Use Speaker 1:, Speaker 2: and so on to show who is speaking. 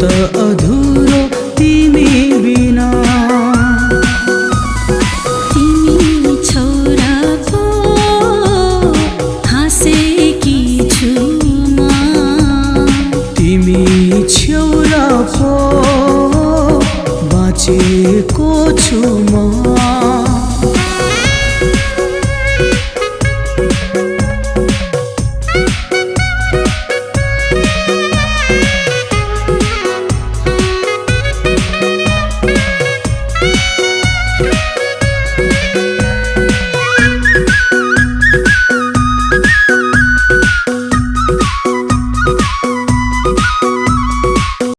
Speaker 1: त अधुरो तिमी बिना।
Speaker 2: तिमी छोरा पो हाँसेकी छु म,
Speaker 1: तिमी छेउरा पो बाँचेको छु म।